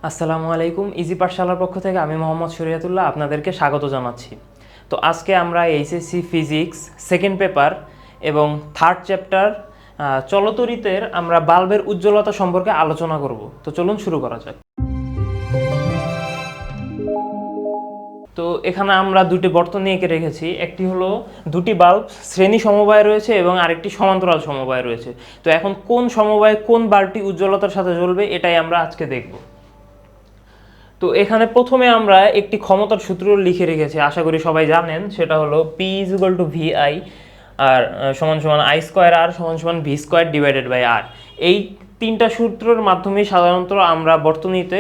আসসালামু আলাইকুম। ইজি পাঠশালার পক্ষ থেকে আমি মোহাম্মদ শরিয়াতুল্লাহ আপনাদেরকে স্বাগত জানাচ্ছি। তো আজকে আমরা এইচএসসি ফিজিক্স সেকেন্ড পেপার এবং থার্ড চ্যাপ্টার চলতরিতের আমরা বাল্বের উজ্জ্বলতা সম্পর্কে আলোচনা করব। তো চলুন শুরু করা যাক। তো এখানে আমরা দুটি বর্তনী এঁকে রেখেছি, একটি হলো দুটি বাল্ব শ্রেণী সমবায় রয়েছে এবং আরেকটি সমান্তরাল সমবায় রয়েছে। তো এখন কোন সমবায় কোন বাল্বটি উজ্জ্বলতার সাথে জ্বলবে এটাই আমরা আজকে দেখব। তো এখানে প্রথমে আমরা একটি ক্ষমতার সূত্র লিখে রেখেছি, আশা করি সবাই জানেন, সেটা হলো P = VI আর সমান সমান I স্কোয়ার আর সমান সমান V স্কোয়ার ডিভাইডেড বাই আর। এই তিনটা সূত্রের মাধ্যমে সাধারণত আমরা বর্তনীতে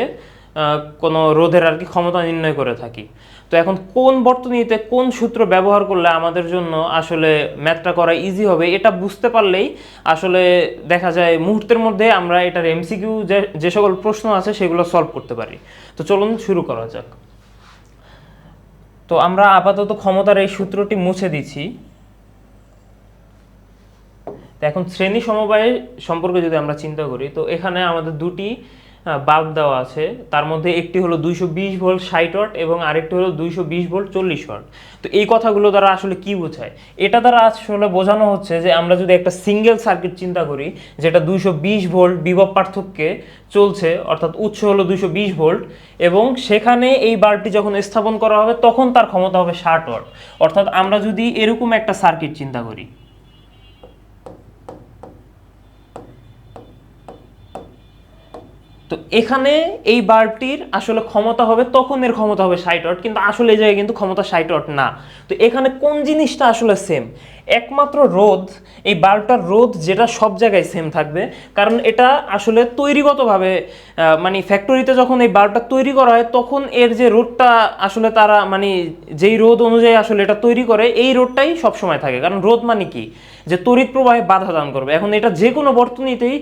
কোনো রোধের আর কি ক্ষমতা নির্ণয় করে থাকি। তো এখন কোন বর্তনীতে কোন সূত্র ব্যবহার করলে আমাদের জন্য আসলে ম্যাথটা করা ইজি হবে এটা বুঝতে পারলেই আসলে দেখা যায় মুহূর্তের মধ্যে আমরা এটার এমসিকিউ যে সকল প্রশ্ন আছে সেগুলো সলভ করতে পারি। তো চলুন শুরু করা যাক। তো আমরা আপাতত ক্ষমতার এই সূত্রটি মুছে দিচ্ছি। তো এখন শ্রেণী সমবায় সম্পর্কে যদি আমরা চিন্তা করি, তো এখানে আমাদের দুটি বাল্ব দেওয়া আছে, তার মধ্যে একটি হলো 220 ভোল্ট 60 ওয়াট এবং আরেকটি হলো 220 ভোল্ট 40 ওয়াট। তো এই কথাগুলো দ্বারা আসলে কি বোঝায়? এটা দ্বারা আসলে বোঝানো হচ্ছে যে আমরা যদি একটা সিঙ্গেল সার্কিট চিন্তা করি যেটা 220 ভোল্ট বিভব পার্থক্যে চলছে, অর্থাৎ উৎস হলো 220 ভোল্ট, এবং সেখানে এই বাল্বটি যখন স্থাপন করা হবে তখন তার ক্ষমতা হবে 60 ওয়াট। অর্থাৎ আমরা যদি এরকম একটা সার্কিট চিন্তা করি, তো এখানে এই বাল্বটির আসলে ক্ষমতা হবে, তখন এর ক্ষমতা হবে 60 ওয়াট, কিন্তু আসলে এই জায়গায় কিন্তু ক্ষমতা 60 ওয়াট না। তো এখানে কোন জিনিসটা আসলে সেম? একমাত্র রোধ, এই বাল্বটার রোধ যেটা সব জায়গায় সেম থাকবে, কারণ এটা আসলে তৈরিগতভাবে মানে ফ্যাক্টরিতে যখন এই বাল্বটা তৈরি করা হয় তখন এর যে রোধটা আসলে তারা মানে যেই রোধ অনুযায়ী আসলে এটা তৈরি করে এই রোধটাই সবসময় থাকে। কারণ রোধ মানে কি? যে তড়িৎ প্রবাহে বাধা দান করবে। এখন এটা যে কোনো বর্তনীতেই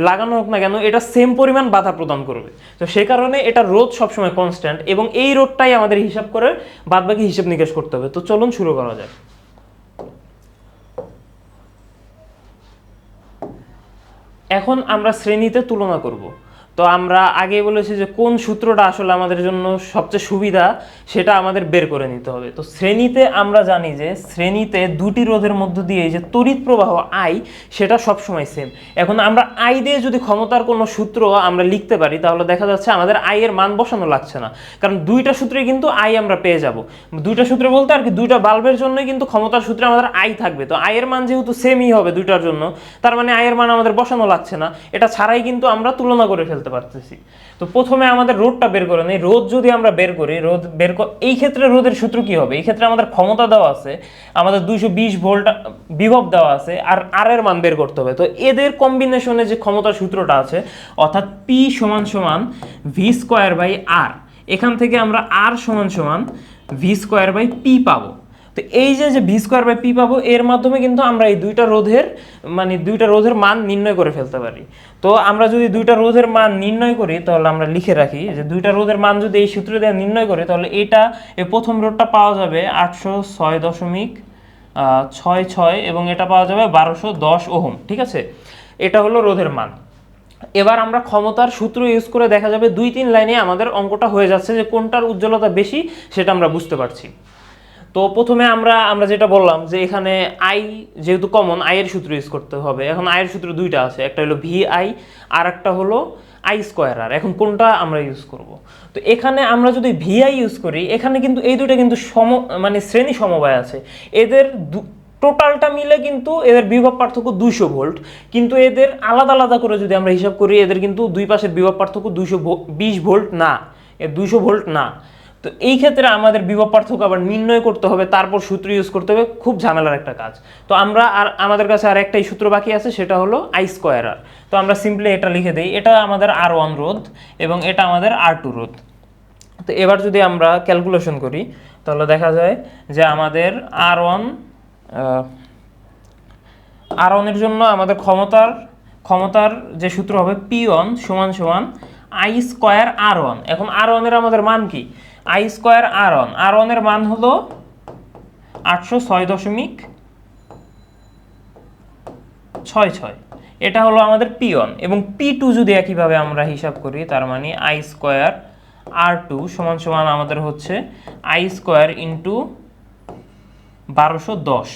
লাগানো হোক না কেন এটা সেম পরিমাণ বাধা প্রদান করবে। তো সে কারণে এটা রোধ সবসময় কনস্ট্যান্ট, এবং এই রোধটাই আমাদের হিসাব করে বাদবাকি হিসাব নিকাশ করতে হবে। তো চলুন শুরু করা যাক। এখন আমরা শ্রেণীতে তুলনা করব। তো আমরা আগে বলেছি যে কোন সূত্রটা আসলে আমাদের জন্য সবচেয়ে সুবিধা সেটা আমাদের বের করে নিতে হবে। তো শ্রেণীতে আমরা জানি যে শ্রেণীতে দুটি রোধের মধ্য দিয়ে যে তড়িৎ প্রবাহ আই সেটা সবসময় সেম। এখন আমরা আই দিয়ে যদি ক্ষমতার কোনো সূত্র আমরা লিখতে পারি তাহলে দেখা যাচ্ছে আমাদের আই এর মান বসানো লাগছে না, কারণ দুইটা সূত্রে কিন্তু আই আমরা পেয়ে যাব। দুইটা সূত্রে বলতে আর কি দুইটা বাল্বের জন্যই কিন্তু ক্ষমতার সূত্রে আমাদের আই থাকবে। তো আই এর মান যেহেতু সেমই হবে দুইটার জন্য, তার মানে আই এর মান আমাদের বসানো লাগছে না, এটা ছাড়াই কিন্তু আমরা তুলনা করে ফেলতে পারতেছি। তো প্রথমে আমাদের রোধটা বের করে নেই। রোধ যদি আমরা বের করি, এই ক্ষেত্রে রোধের সূত্র কি হবে? এই ক্ষেত্রে আমাদের ক্ষমতা দেওয়া আছে, আমাদের 220 ভোল্ট বিভব দেওয়া আছে, আর আর এর মান বের করতে হবে। তো এদের কম্বিনেশনে যে ক্ষমতার সূত্রটা আছে, অর্থাৎ পি সমান সমান ভি স্কোয়ার বাই আর, এখান থেকে আমরা আর সমান সমান ভি স্কোয়ার বাই পি পাবো। তো এই যে ভি স্কোয়ার বাই পি পাবো, এর মাধ্যমে কিন্তু আমরা এই দুইটা রোধের মান নির্ণয় করে ফেলতে পারি। তো আমরা যদি দুইটা রোধের মান নির্ণয় করি তাহলে আমরা লিখে রাখি যে দুইটা রোধের মান যদি এই সূত্র দিয়ে নির্ণয় করি তাহলে এটা এই প্রথম রোধটা পাওয়া যাবে 806.66 এবং এটা পাওয়া যাবে 1210 ওহম। ঠিক আছে, এটা হলো রোধের মান। এবার আমরা ক্ষমতার সূত্র ইউজ করে দেখা যাবে 2-3 লাইনে আমাদের অঙ্কটা হয়ে যাচ্ছে যে কোনটার উজ্জ্বলতা বেশি সেটা আমরা বুঝতে পারছি। তো প্রথমে আমরা যেটা বললাম যে এখানে আই যেহেতু কমন, আই এর সূত্র ইউজ করতে হবে। এখন আই এর সূত্র দুইটা আছে, একটা হলো ভি আই আর একটা হলো আই স্কোয়ার আর। এখন কোনটা আমরা ইউজ করব? তো এখানে আমরা যদি ভি আই ইউজ করি, এখানে কিন্তু এই দুইটা কিন্তু মানে শ্রেণী সমবায় আছে, এদের টোটালটা মিলে কিন্তু এদের বিভব পার্থক্য 200 ভোল্ট, কিন্তু এদের আলাদা আলাদা করে যদি আমরা হিসাব করি এদের কিন্তু দুই পাশের বিভব পার্থক্য 220 ভোল্ট না, 200 ভোল্ট না। তো এই ক্ষেত্রে আমাদের বিভব পার্থক্য আবার নির্ণয় করতে হবে, তারপর সূত্র ইউজ করতে হবে, খুব ঝামেলার একটা কাজ। তো আমাদের কাছে আর একটাই সূত্র বাকি আছে, সেটা হলো আই স্কোয়ার আর। তো আমরা সিম্পলি এটা লিখে দিই, এটা আমাদের R1 রোধ এবং এটা আমাদের R2 রোধ। তো এবার যদি আমরা ক্যালকুলেশন করি তাহলে দেখা যায় যে আমাদের R1 এর জন্য আমাদের ক্ষমতার যে সূত্র হবে P1 সমান সমান আই স্কোয়ার R1। এখন R1 এর আমাদের মান কি? আই স্কোয়ার R1 এর মান হলো 806.66। এটা হলো আমাদের P1 এবং P2 যদি একইভাবে আমরা হিসাব করি, তার মানে I স্কোয়ার R2 সমান সমান আমাদের হচ্ছে I স্কোয়ার ইন্টু 1210।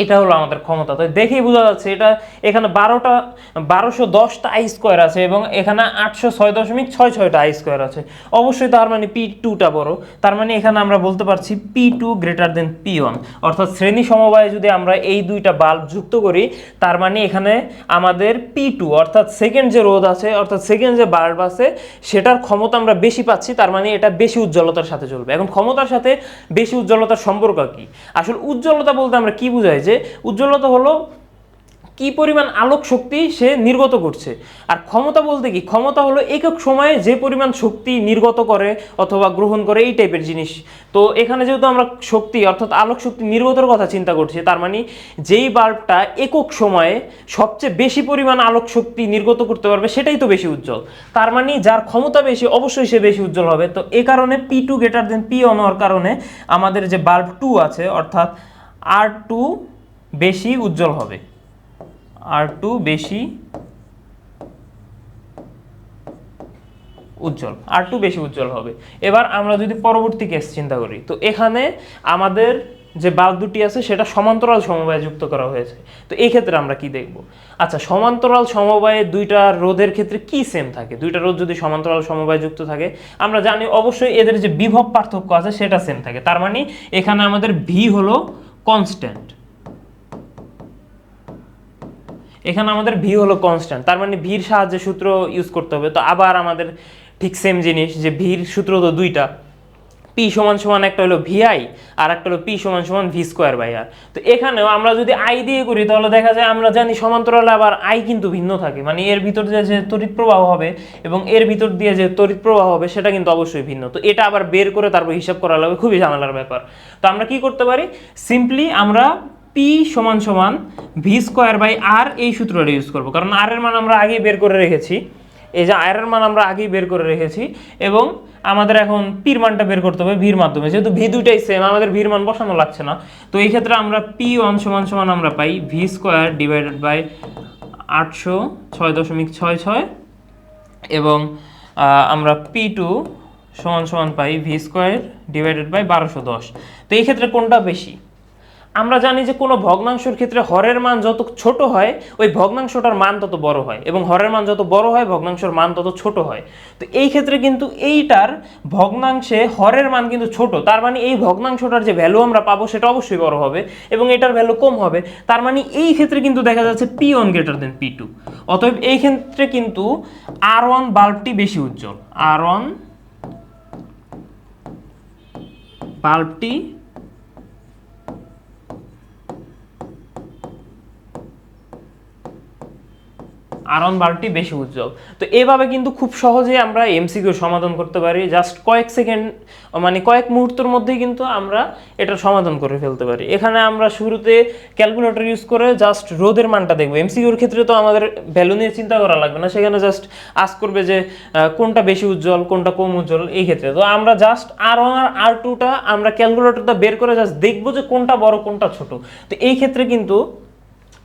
এটা হলো আমাদের ক্ষমতা। তো দেখেই বোঝা যাচ্ছে এটা এখানে 1210টা আই স্কোয়ার আছে এবং এখানে 806.66টা আই স্কোয়ার আছে। অবশ্যই তার মানে P2টা বড়, তার মানে এখানে আমরা বলতে পারছি P2 গ্রেটার দেন P1। অর্থাৎ শ্রেণী সমবায়ে যদি আমরা এই দুইটা বাল্ব যুক্ত করি, তার মানে এখানে আমাদের P2 অর্থাৎ সেকেন্ড যে রোধ আছে, অর্থাৎ সেকেন্ড যে বাল্ব আছে, সেটার ক্ষমতা আমরা বেশি পাচ্ছি, তার মানে এটা বেশি উজ্জ্বলতার সাথে চলবে। এখন ক্ষমতার সাথে বেশি উজ্জ্বলতার সম্পর্ক কি? আসলে উজ্জ্বলতা বলতে আমরা কি বুঝাই, যে উজ্জ্বলতা হলো কি পরিমাণ আলোক শক্তি সে নির্গত করছে, আর ক্ষমতা বলতে কি, ক্ষমতা হলো একক সময়ে যে পরিমাণ শক্তি নির্গত করে অথবা গ্রহণ করে, এই টাইপের জিনিস। তো এখানে যেহেতু আমরা শক্তি অর্থাৎ আলোক শক্তি নির্গতের কথা চিন্তা করছি, তার মানে যেই বাল্বটা একক সময়ে সবচেয়ে বেশি পরিমাণ আলোক শক্তি নির্গত করতে পারবে সেটাই তো বেশি উজ্জ্বল। তার মানে যার ক্ষমতা বেশি অবশ্যই সে বেশি উজ্জ্বল হবে। তো এই কারণে P2 গ্রেটার দেন P1 হওয়ার কারণে আমাদের যে বাল্ব 2 আছে অর্থাৎ R2 বেশি উজ্জ্বল হবে, R2 বেশি উজ্জ্বল, R2 বেশি উজ্জ্বল হবে। এবার আমরা যদি পরবর্তী কেস চিন্তা করি, তো এখানে আমাদের যে বাল্ব দুটি আছে সেটা সমান্তরাল সমবায়ে যুক্ত করা হয়েছে। তো এই ক্ষেত্রে আমরা কি দেখব? আচ্ছা, সমান্তরাল সমবায়ে দুইটা রোধের ক্ষেত্রে কি সেম থাকে? দুইটা রোধ যদি সমান্তরাল সমবায়ে যুক্ত থাকে, আমরা জানি অবশ্যই এদের যে বিভব পার্থক্য আছে সেটা সেম থাকে। তার মানে এখানে আমাদের ভি হলো কনস্ট্যান্ট, এখানে আমাদের ভি হলো কনস্ট্যান্ট, তার মানে ভির সাহায্যে সূত্র ইউজ করতে হবে। তো আবার আমাদের ঠিক সেম জিনিস, যে ভির সূত্র তো দুইটা, পি সমান সমান একটা হলো ভিআই আর একটা হলো পি সমান সমান ভি স্কোয়ার বাই আর। তো এখানেও আমরা যদি আই দিয়ে করি তাহলে দেখা যায় আমরা জানি সমান্তরালে আবার আই কিন্তু ভিন্ন থাকে, মানে এর ভিতর দিয়ে যে তড়িৎ প্রবাহ হবে এবং এর ভিতর দিয়ে যে তড়িৎ প্রবাহ হবে সেটা কিন্তু অবশ্যই ভিন্ন। তো এটা আবার বের করে তারপর হিসাব করা লাগবে, খুবই ঝামেলার ব্যাপার। তো আমরা কি করতে পারি, সিম্পলি আমরা পি সমান সমান ভি স্কোয়ার বাই আর এই সূত্রটা ইউজ করবো, কারণ আর এর মান আমরা আগেই বের করে রেখেছি। এই যে আর এর মান আমরা আগেই বের করে রেখেছি এবং আমাদের এখন পির মানটা বের করতে হবে ভির মাধ্যমে, যেহেতু ভি দুইটাই সেম আমাদের ভির মান বসানো লাগছে না। তো এই ক্ষেত্রে আমরা P1 সমান সমান আমরা পাই ভি স্কোয়ার ডিভাইডেড বাই 806.66 এবং আমরা P2 সমান সমান পাই ভি স্কোয়ার ডিভাইডেড বাই 1210। তো এই ক্ষেত্রে কোনটা বেশি? আমরা জানি যে কোনো ভগ্নাংশের ক্ষেত্রে হরের মান যত ছোট হয় ওই ভগ্নাংশটার মান তত বড় হয়, এবং হরের মান যত বড় হয় ভগ্নাংশের মান তত ছোট হয়। তো এই ক্ষেত্রে কিন্তু এইটার ভগ্নাংশে হরের মান কিন্তু ছোট, তার মানে এই ভগ্নাংশটার যে ভ্যালু আমরা পাবো সেটা অবশ্যই বড় হবে এবং এটার ভ্যালু কম হবে। তার মানে এই ক্ষেত্রে কিন্তু দেখা যাচ্ছে P1 গ্রেটার দেন P2। অতএব এই ক্ষেত্রে কিন্তু R1 বাল্বটি বেশি উজ্জ্বল, R1 বাল্বটি আরন বাল্বটি বেশি উজ্জ্বল। তো এভাবে কিন্তু খুব সহজেই আমরা এমসিকিউ সমাধান করতে পারি, জাস্ট কয়েক সেকেন্ড মানে কয়েক মুহূর্তের মধ্যেই কিন্তু আমরা এটা সমাধান করে ফেলতে পারি। এখানে আমরা শুরুতে ক্যালকুলেটর ইউজ করে জাস্ট রোধের মানটা দেখবো। এমসিকিউর ক্ষেত্রে তো আমাদের ভ্যালু নিয়ে চিন্তা করা লাগবে না, সেখানে জাস্ট আস্ক করবে যে কোনটা বেশি উজ্জ্বল কোনটা কম উজ্জ্বল। এই ক্ষেত্রে তো আমরা জাস্ট R1 আর R2টা আমরা ক্যালকুলেটরটা বের করে জাস্ট দেখবো যে কোনটা বড় কোনটা ছোট। তো এই ক্ষেত্রে কিন্তু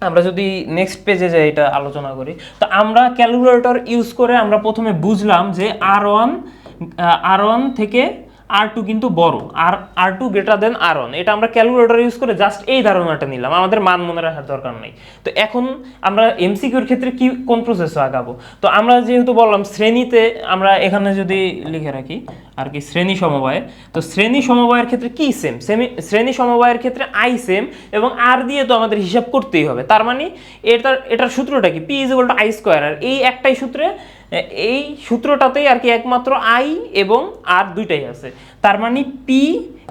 আমরা যদি নেক্সট পেজে যাই এটা আলোচনা করি, তো আমরা ক্যালকুলেটর ইউজ করে আমরা প্রথমে বুঝলাম যে R1 থেকে R2 কিন্তু বড়, আর R2 গ্রেটার দেন R1। এটা আমরা ক্যালকুলেটর ইউজ করে জাস্ট এই ধারণাটা নিলাম, আমাদের মান মনে রাখার দরকার নেই। তো এখন আমরা এমসিকিউর ক্ষেত্রে কি কোন প্রসেসে আগাবো? তো আমরা যেহেতু বললাম শ্রেণীতে, আমরা এখানে যদি লিখে রাখি আর কি শ্রেণী সমবায়, তো শ্রেণী সমবায়ের ক্ষেত্রে কি সেম, শ্রেণী সমবায়ের ক্ষেত্রে আই সেম এবং আর দিয়ে তো আমাদের হিসাব করতেই হবে। তার মানে এটার সূত্রটা কি, P = I স্কোয়ার। আর এই একটাই সূত্রে, এই সূত্রটাতেই আর কি একমাত্র আই এবং আর দুইটাই আছে, তার মানে P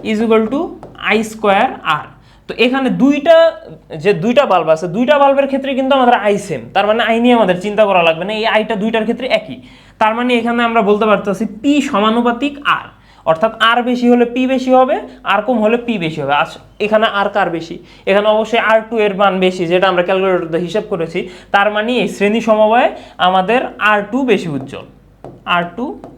= I স্কোয়ার আর। তো এখানে দুইটা বাল্ব আছে, দুইটা বাল্বের ক্ষেত্রে কিন্তু আমাদের আই সেম, তার মানে আই নিয়ে আমাদের চিন্তা করা লাগবে না, এই আইটা দুইটার ক্ষেত্রে একই। তার মানে এখানে আমরা বলতে পারতেছি P সমানুপাতিক আর, অর্থাৎ আর বেশি হলে P বেশি হবে, আর কম হলে P বেশি হবে। আচ্ছা, এখানে আর কার বেশি? এখানে অবশ্যই R2 এর মান বেশি, যেটা আমরা ক্যালকুলেটরে হিসাব করেছি। তার মানে এই শ্রেণী সমবায়ে আমাদের R2 বেশি উজ্জ্বল, R2 বেশি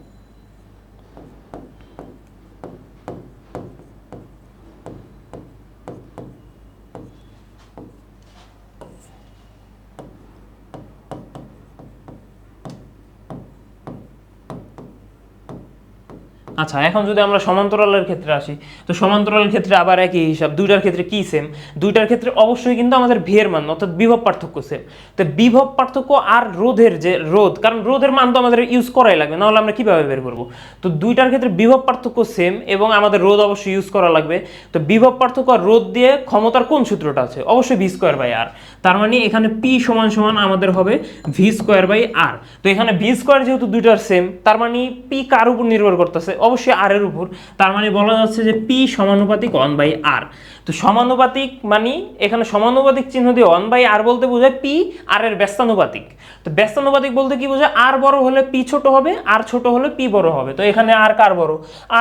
আচ্ছা, এখন যদি আমরা সমান্তরালের ক্ষেত্রে আসি, তো সমান্তরালের ক্ষেত্রে আবার একই হিসাব, দুইটার ক্ষেত্রে কি সেম? দুইটার ক্ষেত্রে অবশ্যই কিন্তু আমাদের ভি এর মান অর্থাৎ বিভব পার্থক্য সেম। তো বিভব পার্থক্য আর রোধের যে রোধ, কারণ রোধের মান তো আমাদের ইউজ করাই লাগবে, নাহলে আমরা কিভাবে বের করব? তো দুইটার ক্ষেত্রে বিভব পার্থক্য সেম এবং আমাদের রোধ অবশ্যই ইউজ করা লাগবে। তো বিভব পার্থক্য আর রোধ দিয়ে ক্ষমতার কোন সূত্রটা আছে? অবশ্যই ভি স্কোয়ার বাই আর। তার মানে এখানে পি সমান সমান আমাদের হবে ভি স্কোয়ার বাই আর। তো এখানে ভি স্কোয়ার যেহেতু দুইটার সেম, তার মানে পি কার উপর নির্ভর করতেছে? অবশ্যই আর এর উপর। তার মানে বলা যাচ্ছে যে পি সমানুপাতিক 1/r। তো সমানুপাতিক মানে এখানে সমানুপাতিক চিহ্ন দিয়ে 1/r বলতে বোঝায় পি আর এর ব্যস্তানুপাতিক। তো ব্যস্তানুপাতিক বলতে কি বোঝায়? আর বড় হলে পি ছোট হবে, আর ছোট হলে পি বড় হবে। তো এখানে আর কার বড়?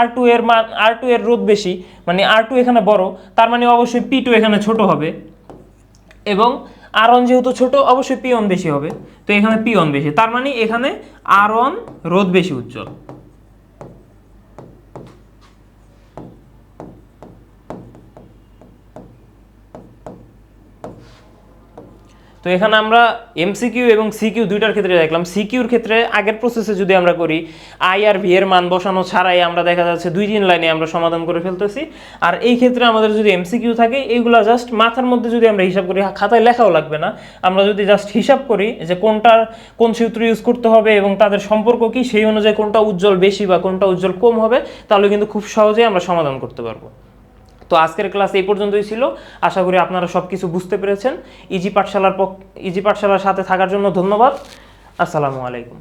R2 এর মান, R2 এর রোধ বেশি, মানে R2 এখানে বড়, তার মানে অবশ্যই P2 এখানে ছোট হবে। এবং R1 যেহেতু ছোট, অবশ্যই P1 বেশি হবে। তো এখানে P1 বেশি, তার মানে এখানে R1 রোধ বেশি উজ্জ্বল। তো এখানে আমরা এমসিকিউ এবং সিকিউ দুইটার ক্ষেত্রে দেখলাম। সিকিউর ক্ষেত্রে আগের প্রসেসে যদি আমরা করি, আই আর ভি এর মান বসানো ছাড়াই আমরা দেখা যাচ্ছে 2-3 লাইনে আমরা সমাধান করে ফেলতেছি। আর এই ক্ষেত্রে আমাদের যদি এমসিকিউ থাকে, এইগুলা জাস্ট মাথার মধ্যে যদি আমরা হিসাব করি, খাতায় লেখাও লাগবে না, আমরা যদি জাস্ট হিসাব করি যে কোন সূত্র ইউজ করতে হবে এবং তাদের সম্পর্ক কি, সেই অনুযায়ী কোনটা উজ্জ্বল বেশি বা কোনটা উজ্জ্বল কম হবে, তাহলে কিন্তু খুব সহজেই আমরা সমাধান করতে পারবো। তো আজকের ক্লাস এই পর্যন্তই ছিল। আশা করি আপনারা সব কিছু বুঝতে পেরেছেন। ইজি পাঠশালার সাথে থাকার জন্য ধন্যবাদ। আসসালামু আলাইকুম।